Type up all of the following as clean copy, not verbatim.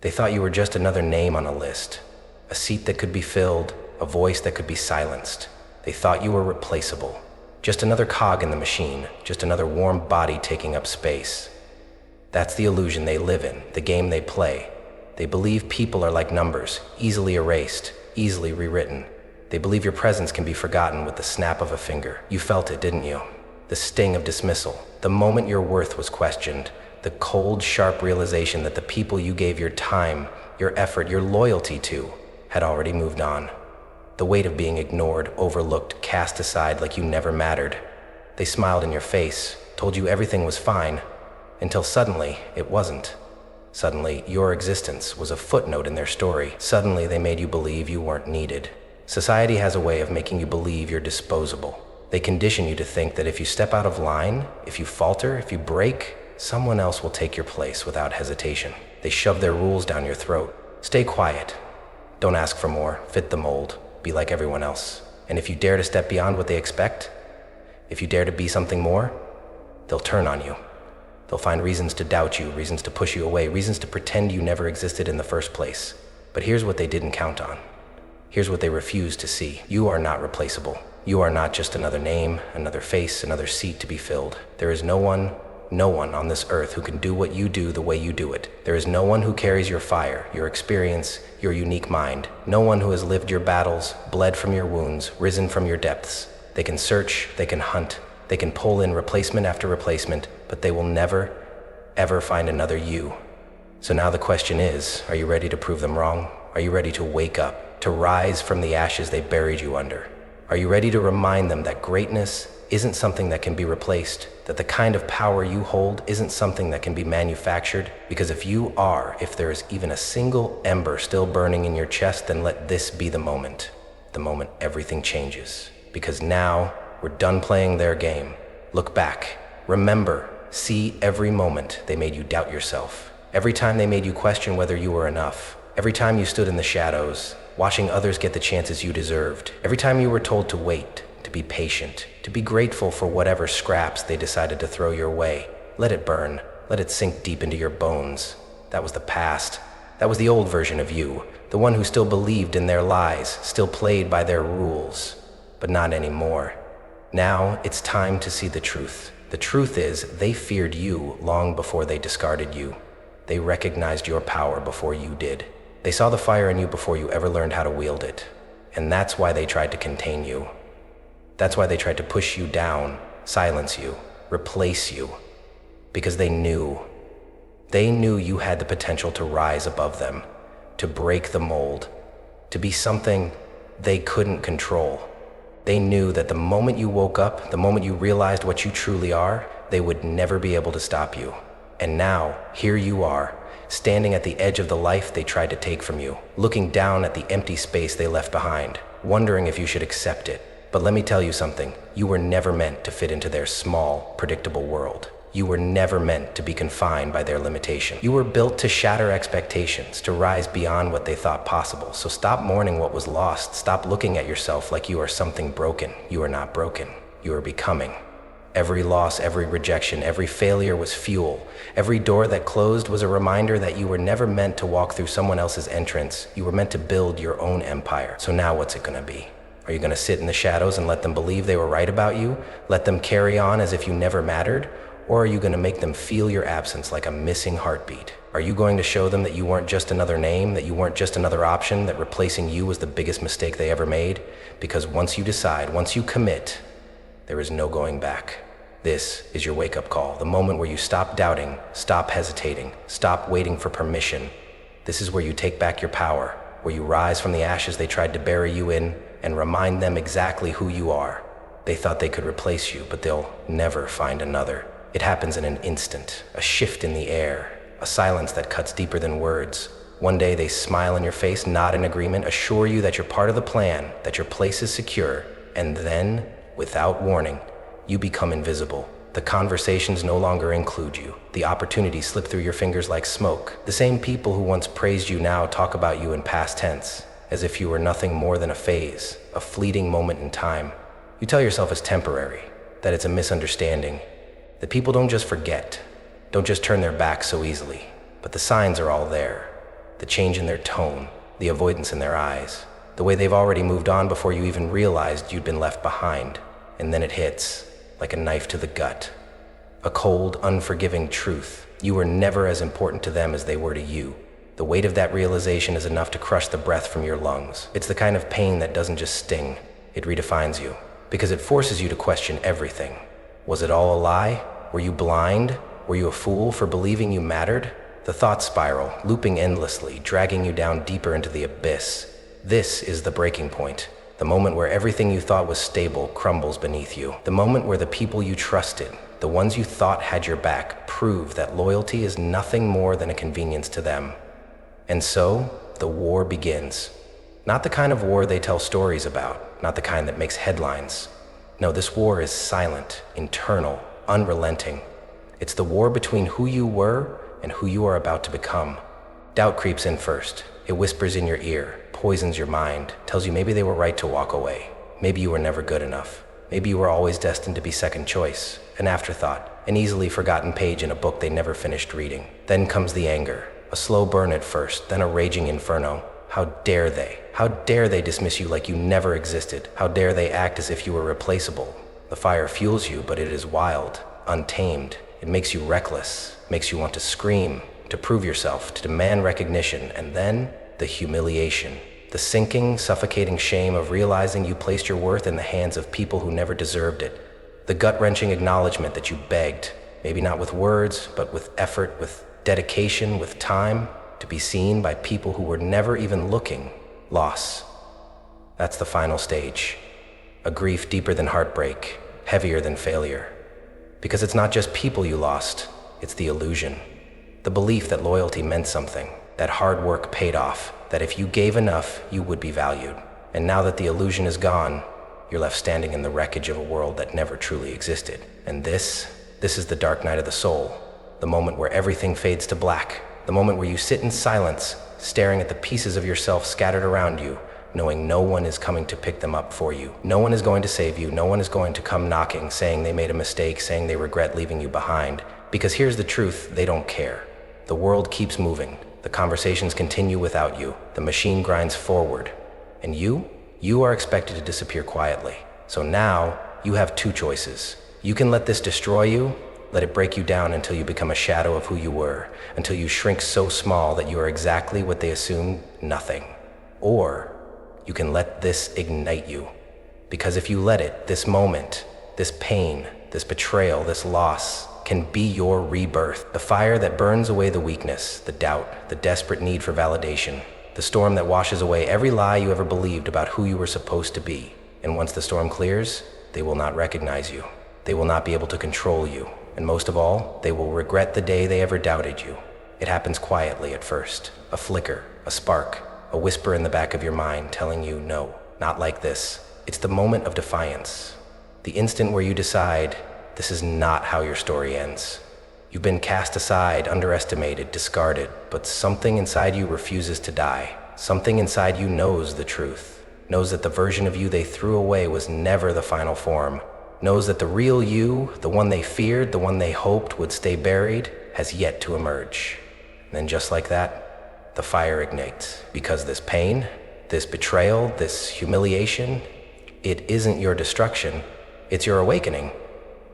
They thought you were just another name on a list, a seat that could be filled, a voice that could be silenced. They thought you were replaceable, just another cog in the machine, just another warm body taking up space. That's the illusion they live in, the game they play. They believe people are like numbers, easily erased, easily rewritten. They believe your presence can be forgotten with the snap of a finger. You felt it, didn't you? The sting of dismissal, the moment your worth was questioned, the cold, sharp realization that the people you gave your time, your effort, your loyalty to had already moved on. The weight of being ignored, overlooked, cast aside like you never mattered. They smiled in your face, told you everything was fine, until suddenly it wasn't. Suddenly, your existence was a footnote in their story. Suddenly, they made you believe you weren't needed. Society has a way of making you believe you're disposable. They condition you to think that if you step out of line, if you falter, if you break, someone else will take your place without hesitation. They shove their rules down your throat. Stay quiet. Don't ask for more. Fit the mold. Be like everyone else. And if you dare to step beyond what they expect, if you dare to be something more, they'll turn on you. They'll find reasons to doubt you, reasons to push you away, reasons to pretend you never existed in the first place. But here's what they didn't count on. Here's what they refused to see. You are not replaceable. You are not just another name, another face, another seat to be filled. There is no one on this earth who can do what you do the way you do it. There is no one who carries your fire, your experience, your unique mind. No one who has lived your battles, bled from your wounds, risen from your depths. They can search, they can hunt, they can pull in replacement after replacement, but they will never, ever find another you. So now the question is, are you ready to prove them wrong? Are you ready to wake up, to rise from the ashes they buried you under? Are you ready to remind them that greatness isn't something that can be replaced, that the kind of power you hold isn't something that can be manufactured? Because if there is even a single ember still burning in your chest, then let this be the moment everything changes. Because now, we're done playing their game. Look back, remember, see every moment they made you doubt yourself. Every time they made you question whether you were enough. Every time you stood in the shadows, watching others get the chances you deserved. Every time you were told to wait, to be patient, to be grateful for whatever scraps they decided to throw your way. Let it burn. Let it sink deep into your bones. That was the past. That was the old version of you, the one who still believed in their lies, still played by their rules. But not anymore. Now it's time to see the truth. The truth is, they feared you long before they discarded you. They recognized your power before you did. They saw the fire in you before you ever learned how to wield it. And that's why they tried to contain you. That's why they tried to push you down, silence you, replace you. Because they knew you had the potential to rise above them, to break the mold, to be something they couldn't control. They knew that the moment you woke up, the moment you realized what you truly are, they would never be able to stop you. And now, here you are, standing at the edge of the life they tried to take from you, looking down at the empty space they left behind, wondering if you should accept it. But let me tell you something, you were never meant to fit into their small, predictable world. You were never meant to be confined by their limitation. You were built to shatter expectations, to rise beyond what they thought possible. So stop mourning what was lost. Stop looking at yourself like you are something broken. You are not broken. You are becoming. Every loss, every rejection, every failure was fuel. Every door that closed was a reminder that you were never meant to walk through someone else's entrance. You were meant to build your own empire. So now what's it gonna be? Are you gonna sit in the shadows and let them believe they were right about you? Let them carry on as if you never mattered? Or are you going to make them feel your absence like a missing heartbeat? Are you going to show them that you weren't just another name, that you weren't just another option, that replacing you was the biggest mistake they ever made? Because once you decide, once you commit, there is no going back. This is your wake-up call, the moment where you stop doubting, stop hesitating, stop waiting for permission. This is where you take back your power, where you rise from the ashes they tried to bury you in and remind them exactly who you are. They thought they could replace you, but they'll never find another. It happens in an instant, a shift in the air, a silence that cuts deeper than words. One day they smile in your face, nod in agreement, assure you that you're part of the plan, that your place is secure, and then, without warning, you become invisible. The conversations no longer include you. The opportunities slip through your fingers like smoke. The same people who once praised you now talk about you in past tense, as if you were nothing more than a phase, a fleeting moment in time. You tell yourself it's temporary, that it's a misunderstanding, that people don't just forget, don't just turn their backs so easily, but the signs are all there. the change in their tone, the avoidance in their eyes, the way they've already moved on before you even realized you'd been left behind. And then it hits, like a knife to the gut. A cold, unforgiving truth. You were never as important to them as they were to you. The weight of that realization is enough to crush the breath from your lungs. It's the kind of pain that doesn't just sting, it redefines you, because it forces you to question everything. Was it all a lie? Were you blind? Were you a fool for believing you mattered? The thought spiral, looping endlessly, dragging you down deeper into the abyss. This is the breaking point. The moment where everything you thought was stable crumbles beneath you. The moment where the people you trusted, the ones you thought had your back, prove that loyalty is nothing more than a convenience to them. And so, the war begins. Not the kind of war they tell stories about, not the kind that makes headlines. No, this war is silent, internal, unrelenting. It's the war between who you were and who you are about to become. Doubt creeps in first. It whispers in your ear, poisons your mind, tells you maybe they were right to walk away. Maybe you were never good enough. Maybe you were always destined to be second choice, an afterthought, an easily forgotten page in a book they never finished reading. Then comes the anger, a slow burn at first, then a raging inferno. How dare they? How dare they dismiss you like you never existed? How dare they act as if you were replaceable? The fire fuels you, but it is wild, untamed. It makes you reckless, makes you want to scream, to prove yourself, to demand recognition, and then the humiliation. The sinking, suffocating shame of realizing you placed your worth in the hands of people who never deserved it. The gut-wrenching acknowledgement that you begged, maybe not with words, but with effort, with dedication, with time, to be seen by people who were never even looking. Loss. That's the final stage. A grief deeper than heartbreak, heavier than failure. Because it's not just people you lost, it's the illusion. The belief that loyalty meant something, that hard work paid off, that if you gave enough, you would be valued. And now that the illusion is gone, you're left standing in the wreckage of a world that never truly existed. And this is the dark night of the soul, the moment where everything fades to black, the moment where you sit in silence, staring at the pieces of yourself scattered around you, knowing no one is coming to pick them up for you. No one is going to save you. No one is going to come knocking, saying they made a mistake, saying they regret leaving you behind. Because here's the truth, they don't care. The world keeps moving. The conversations continue without you. The machine grinds forward. And you are expected to disappear quietly. So now, you have two choices. You can let this destroy you, let it break you down until you become a shadow of who you were, until you shrink so small that you are exactly what they assumed, nothing. Or you can let this ignite you. Because if you let it, this moment, this pain, this betrayal, this loss, can be your rebirth. The fire that burns away the weakness, the doubt, the desperate need for validation. The storm that washes away every lie you ever believed about who you were supposed to be. And once the storm clears, they will not recognize you. They will not be able to control you. And most of all, they will regret the day they ever doubted you. It happens quietly at first. A flicker, a spark, a whisper in the back of your mind telling you no, not like this. It's the moment of defiance. The instant where you decide, this is not how your story ends. You've been cast aside, underestimated, discarded, but something inside you refuses to die. Something inside you knows the truth, knows that the version of you they threw away was never the final form, knows that the real you, the one they feared, the one they hoped would stay buried, has yet to emerge. And then just like that, the fire ignites. Because this pain, this betrayal, this humiliation, it isn't your destruction, it's your awakening.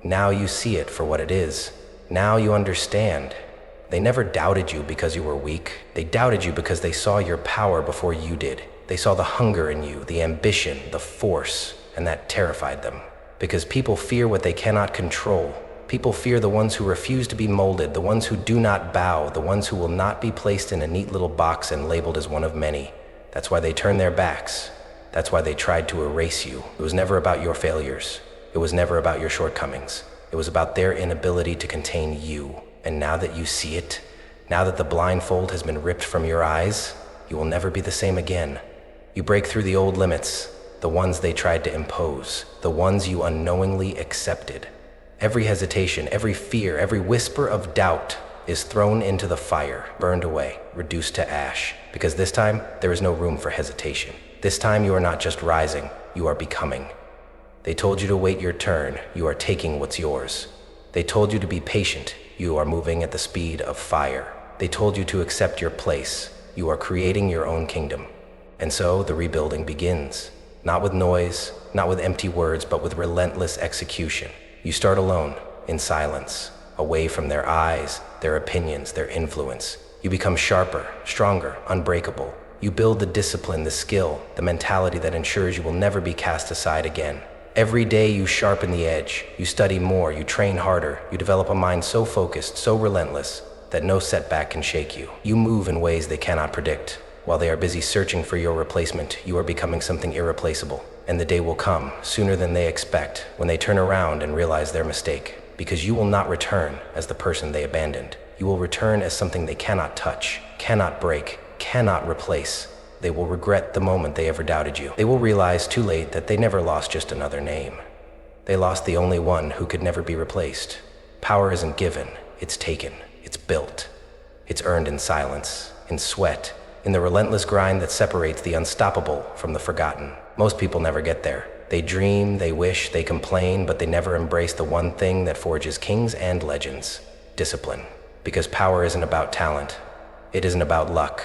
Now you see it for what it is. Now you understand. They never doubted you because you were weak. They doubted you because they saw your power before you did. They saw the hunger in you, the ambition, the force, and that terrified them. Because people fear what they cannot control. People fear the ones who refuse to be molded, the ones who do not bow, the ones who will not be placed in a neat little box and labeled as one of many. That's why they turn their backs. That's why they tried to erase you. It was never about your failures. It was never about your shortcomings. It was about their inability to contain you. And now that you see it, now that the blindfold has been ripped from your eyes, you will never be the same again. You break through the old limits, the ones they tried to impose, the ones you unknowingly accepted. Every hesitation, every fear, every whisper of doubt is thrown into the fire, burned away, reduced to ash. Because this time, there is no room for hesitation. This time, you are not just rising, you are becoming. They told you to wait your turn, you are taking what's yours. They told you to be patient, you are moving at the speed of fire. They told you to accept your place, You are creating your own kingdom. And so the rebuilding begins. Not with noise, not with empty words, but with relentless execution. You start alone, in silence, away from their eyes, their opinions, their influence. You become sharper, stronger, unbreakable. You build the discipline, the skill, the mentality that ensures you will never be cast aside again. Every day you sharpen the edge, you study more, you train harder, you develop a mind so focused, so relentless, that no setback can shake you. You move in ways they cannot predict. While they are busy searching for your replacement, you are becoming something irreplaceable. And the day will come, sooner than they expect, when they turn around and realize their mistake. Because you will not return as the person they abandoned. You will return as something they cannot touch, cannot break, cannot replace. They will regret the moment they ever doubted you. They will realize too late that they never lost just another name. They lost the only one who could never be replaced. Power isn't given, it's taken, it's built. It's earned in silence, in sweat, in the relentless grind that separates the unstoppable from the forgotten. Most people never get there. They dream, they wish, they complain, but they never embrace the one thing that forges kings and legends: discipline. Because power isn't about talent. It isn't about luck.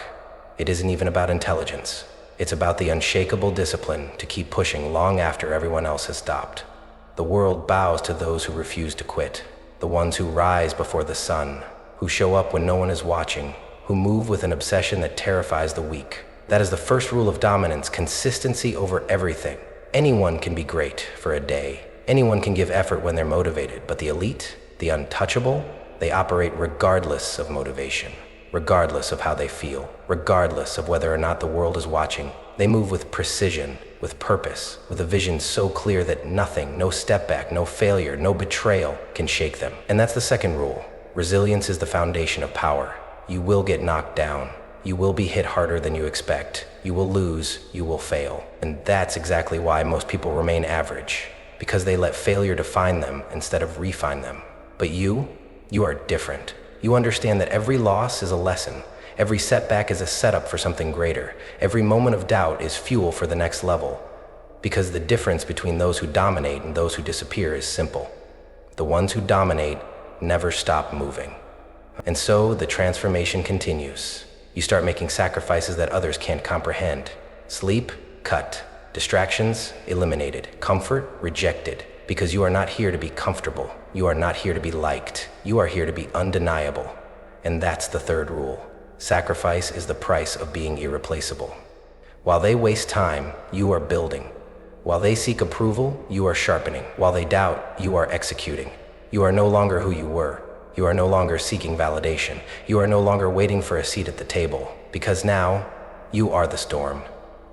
It isn't even about intelligence. It's about the unshakable discipline to keep pushing long after everyone else has stopped. The world bows to those who refuse to quit, the ones who rise before the sun, who show up when no one is watching, who move with an obsession that terrifies the weak. That is the first rule of dominance: consistency over everything. Anyone can be great for a day. Anyone can give effort when they're motivated, but the elite, the untouchable, they operate regardless of motivation, regardless of how they feel, regardless of whether or not the world is watching. They move with precision, with purpose, with a vision so clear that nothing, no step back, no failure, no betrayal can shake them. And that's the second rule. Resilience is the foundation of power. You will get knocked down. You will be hit harder than you expect. You will lose, you will fail. And that's exactly why most people remain average, because they let failure define them instead of refine them. But you are different. You understand that every loss is a lesson. Every setback is a setup for something greater. Every moment of doubt is fuel for the next level. Because the difference between those who dominate and those who disappear is simple. The ones who dominate never stop moving. And so the transformation continues. You start making sacrifices that others can't comprehend. Sleep, cut. Distractions, eliminated. Comfort, rejected. Because you are not here to be comfortable. You are not here to be liked. You are here to be undeniable. And that's the third rule. Sacrifice is the price of being irreplaceable. While they waste time, you are building. While they seek approval, you are sharpening. While they doubt, you are executing. You are no longer who you were. You are no longer seeking validation. You are no longer waiting for a seat at the table. Because now, you are the storm.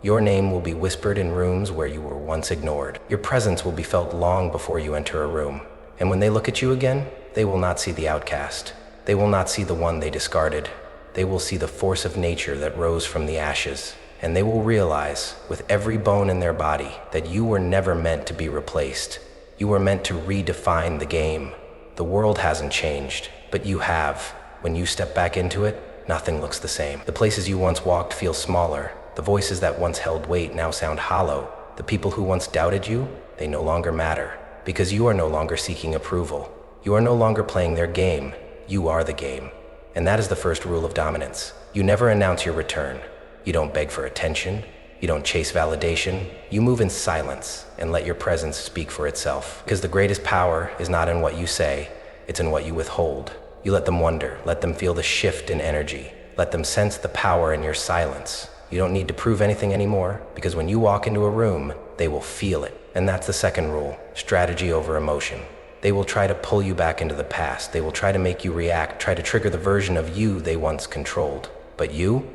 Your name will be whispered in rooms where you were once ignored. Your presence will be felt long before you enter a room. And when they look at you again, they will not see the outcast. They will not see the one they discarded. They will see the force of nature that rose from the ashes. And they will realize, with every bone in their body, that you were never meant to be replaced. You were meant to redefine the game. The world hasn't changed, but you have. When you step back into it, nothing looks the same. The places you once walked feel smaller. The voices that once held weight now sound hollow. The people who once doubted you, they no longer matter. Because you are no longer seeking approval. You are no longer playing their game. You are the game. And that is the first rule of dominance. You never announce your return. You don't beg for attention. You don't chase validation. You move in silence and let your presence speak for itself. Because the greatest power is not in what you say, it's in what you withhold. You let them wonder, let them feel the shift in energy. Let them sense the power in your silence. You don't need to prove anything anymore, because when you walk into a room, they will feel it. And that's the second rule: strategy over emotion. They will try to pull you back into the past. They will try to make you react, try to trigger the version of you they once controlled. But you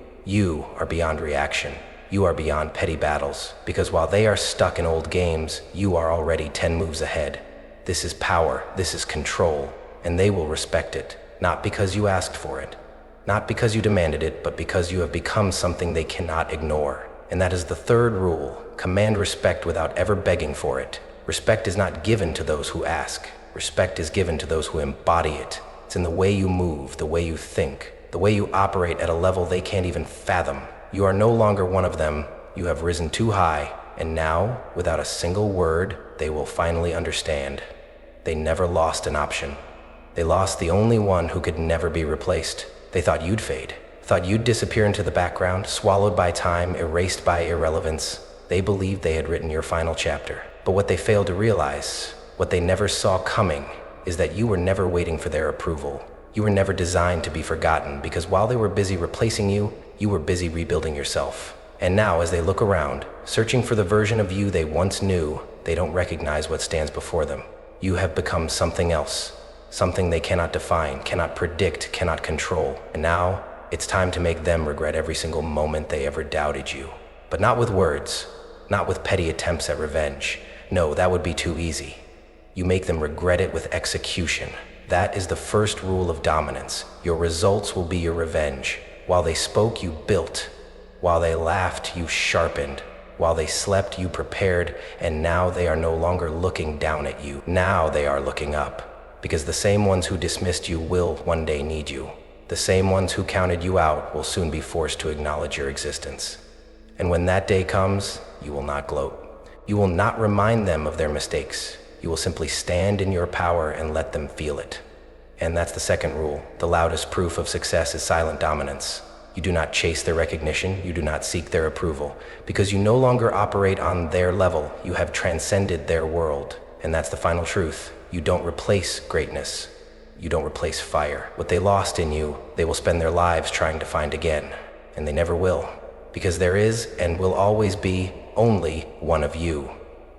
are beyond reaction. You are beyond petty battles, because while they are stuck in old games, you are already 10 moves ahead. This is power, this is control, and they will respect it, not because you asked for it, not because you demanded it, but because you have become something they cannot ignore. And that is the third rule: command respect without ever begging for it. Respect is not given to those who ask. Respect is given to those who embody it. It's in the way you move, the way you think, the way you operate at a level they can't even fathom. You are no longer one of them. You have risen too high, and now, without a single word, they will finally understand. They never lost an option. They lost the only one who could never be replaced. They thought you'd fade, thought you'd disappear into the background, swallowed by time, erased by irrelevance. They believed they had written your final chapter. But what they failed to realize, what they never saw coming, is that you were never waiting for their approval. You were never designed to be forgotten, because while they were busy replacing you, you were busy rebuilding yourself. And now, as they look around, searching for the version of you they once knew, they don't recognize what stands before them. You have become something else, something they cannot define, cannot predict, cannot control. And now, it's time to make them regret every single moment they ever doubted you. But not with words, not with petty attempts at revenge. No, that would be too easy. You make them regret it with execution. That is the first rule of dominance. Your results will be your revenge. While they spoke, you built. While they laughed, you sharpened. While they slept, you prepared. And now they are no longer looking down at you. Now they are looking up. Because the same ones who dismissed you will one day need you. The same ones who counted you out will soon be forced to acknowledge your existence. And when that day comes, you will not gloat. You will not remind them of their mistakes. You will simply stand in your power and let them feel it. And that's the second rule. The loudest proof of success is silent dominance. You do not chase their recognition. You do not seek their approval. Because you no longer operate on their level. You have transcended their world. And that's the final truth. You don't replace greatness. You don't replace fire. What they lost in you, they will spend their lives trying to find again. And they never will. Because there is and will always be only one of you.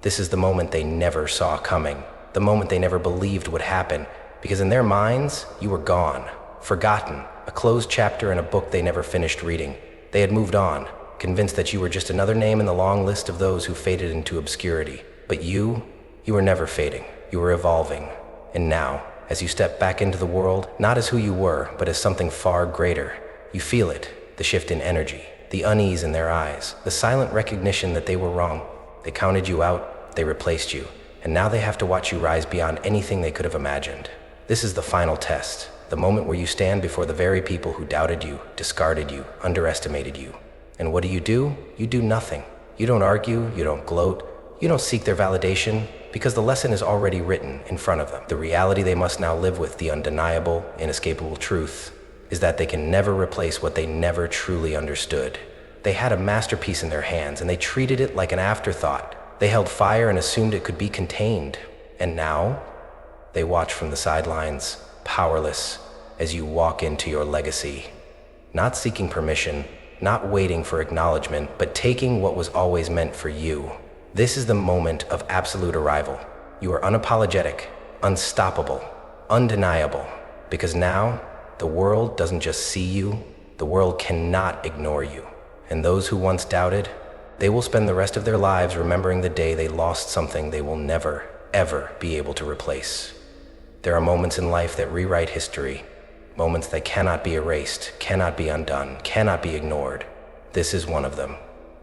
This is the moment they never saw coming, the moment they never believed would happen, because in their minds, you were gone, forgotten, a closed chapter in a book they never finished reading. They had moved on, convinced that you were just another name in the long list of those who faded into obscurity. But you were never fading, you were evolving. And now, as you step back into the world, not as who you were, but as something far greater, you feel it, the shift in energy, the unease in their eyes, the silent recognition that they were wrong. They counted you out, they replaced you, and now they have to watch you rise beyond anything they could have imagined. This is the final test, the moment where you stand before the very people who doubted you, discarded you, underestimated you. And what do? You do nothing. You don't argue, you don't gloat, you don't seek their validation, because the lesson is already written in front of them. The reality they must now live with, the undeniable, inescapable truth, is that they can never replace what they never truly understood. They had a masterpiece in their hands, and they treated it like an afterthought. They held fire and assumed it could be contained. And now, they watch from the sidelines, powerless, as you walk into your legacy. Not seeking permission, not waiting for acknowledgement, but taking what was always meant for you. This is the moment of absolute arrival. You are unapologetic, unstoppable, undeniable, because now, the world doesn't just see you, the world cannot ignore you. And those who once doubted, they will spend the rest of their lives remembering the day they lost something they will never, ever be able to replace. There are moments in life that rewrite history, moments that cannot be erased, cannot be undone, cannot be ignored. This is one of them.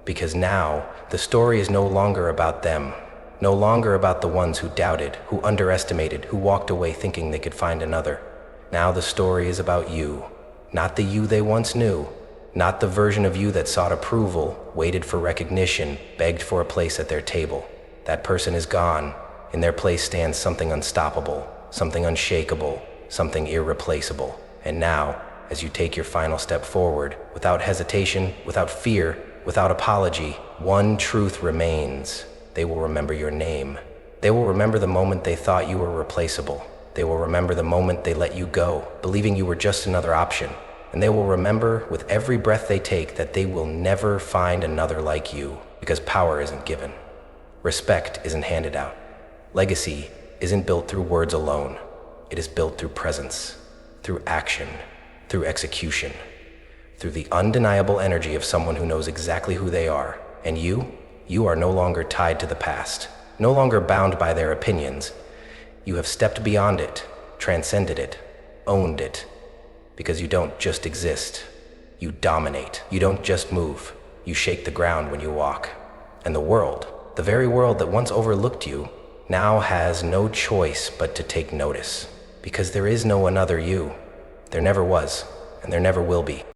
Because now, the story is no longer about them, no longer about the ones who doubted, who underestimated, who walked away thinking they could find another. Now the story is about you, not the you they once knew, not the version of you that sought approval, waited for recognition, begged for a place at their table. That person is gone. In their place stands something unstoppable, something unshakable, something irreplaceable. And now, as you take your final step forward, without hesitation, without fear, without apology, one truth remains. They will remember your name. They will remember the moment they thought you were replaceable. They will remember the moment they let you go, believing you were just another option. And they will remember with every breath they take that they will never find another like you, because power isn't given. Respect isn't handed out. Legacy isn't built through words alone. It is built through presence, through action, through execution, through the undeniable energy of someone who knows exactly who they are. And you are no longer tied to the past, no longer bound by their opinions. You have stepped beyond it, transcended it, owned it, because you don't just exist, you dominate. You don't just move, you shake the ground when you walk. And the world, the very world that once overlooked you, now has no choice but to take notice, because there is no another you. There never was, and there never will be.